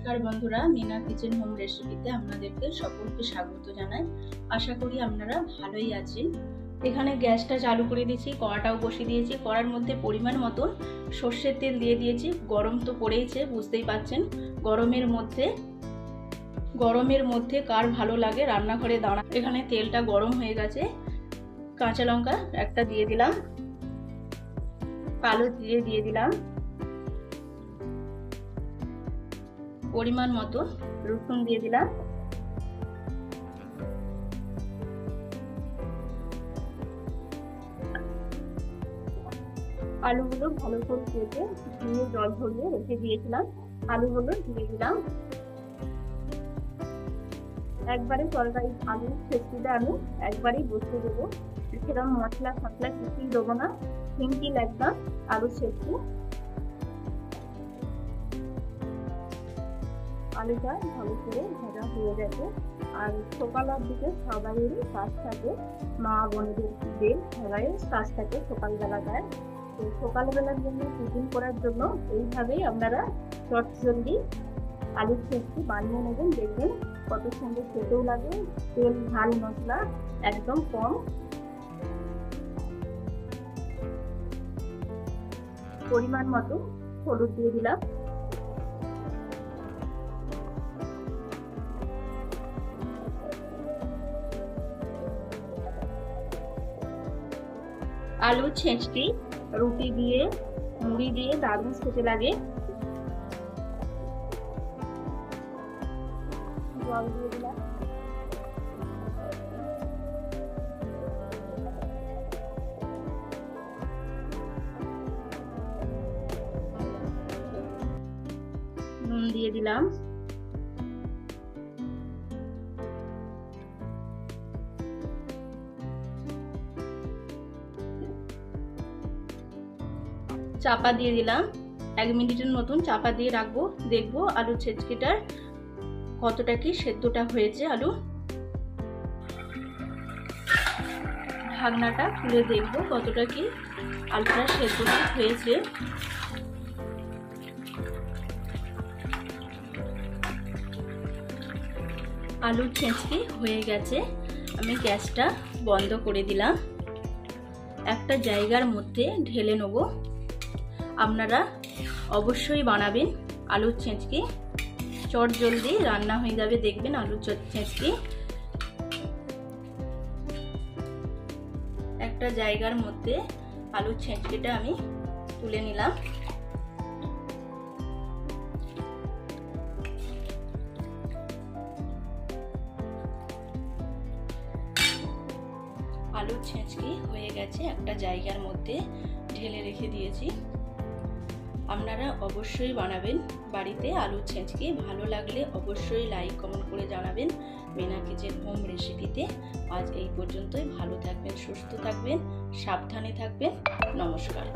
নমস্কার বন্ধুরা, Mina kitchen home রেসিপিতে আপনাদেরকে সকলকে স্বাগত জানাই। আশা করি আপনারা ভালোই আছেন। এখানে গ্যাসটা চালু করে দিয়েছি, কড়াটাও বসিয়ে দিয়েছি। কড়ার মধ্যে পরিমাণ মতন সর্ষের তেল দিয়ে দিয়েছি। গরম তো পড়েইছে, বুঝতেই পাচ্ছেন। গরমের মধ্যে কার ভালো লাগে রান্নাঘরে দাঁড়া। এখানে তেলটা গরম হয়ে গেছে। কাঁচা লঙ্কা একটা দিয়ে দিলাম, কালো জিরে দিয়ে দিলাম, পরিমাণ মতো রসুন দিয়ে দিলাম, আলুগুলো ভালো করে কেটে ধুয়ে জল ঝরিয়ে রেখে দিয়েছিলাম। আলুগুলো দিয়ে দিলাম। একবারে তরকারি আলু ছেঁচড়িটা আমি একবারেই বসিয়ে দেবো। সেরকম মশলা ফসলা কিছুই দেবো না, সিম্পল একদম আলু ছেঁচড়ি। আলুটা ভালো করে ভাজা হয়ে গেছে। আর সকালের দিকে সবাইয়েরই কাজ থাকে, মা বোনেদের সবাই কাজ থাকে সকালবেলাটায়। তো সকালবেলার জন্য টিফিন করার জন্য এইভাবেই আপনারা চটজলদি আলুর ছেঁচড়ি বানিয়ে নেবেন। দেখবেন কত সুন্দর খেতেও লাগে। তেল ঝাল মশলা একদম কম। পরিমাণ মতো হলুদ দিয়ে দিলাম, আলু ছেঁচড়ি রুটি দিয়ে মুড়ি দিয়ে দারুণ খেতে লাগে। জল দিয়ে দিলাম, নুন দিয়ে দিলাম, চাপা দিয়ে দিলাম। 1 মিনিটের মতন চাপা দিয়ে রাখবো। দেখবো আলু ছেঁচড়িটার কতটা কি সেদ্ধটা হয়েছে। আলু ঢাকনাটা খুলে দেখবো কতটা কি আলুটা সেদ্ধটা হয়েছে। আলুর ছেঁচড়ি হয়ে গেছে। আমি গ্যাসটা বন্ধ করে দিলাম। একটা জায়গার মধ্যে ঢেলে নেব। আপনারা অবশ্যই বানাবেন আলুর ছেঁচড়ি, চটজলদি রান্না হয়ে যাবে। দেখবেন আলুর ছেঁচড়ি। একটা জায়গার মধ্যে আলুর ছেঁচড়িটা আমি তুলে নিলাম। আলুর ছেঁচড়ি হয়ে গেছে, একটা জায়গার মধ্যে ঢেলে রেখে দিয়েছি। আপনারা অবশ্যই বানাবেন বাড়িতে আলুর ছেঁচড়ি। ভালো লাগলে অবশ্যই লাইক কমেন্ট করে জানাবেন মিনা কিচেন হোম রেসিপিতে। আজ এই পর্যন্তই। ভালো থাকবেন, সুস্থ থাকবেন, সাবধানে থাকবেন। নমস্কার।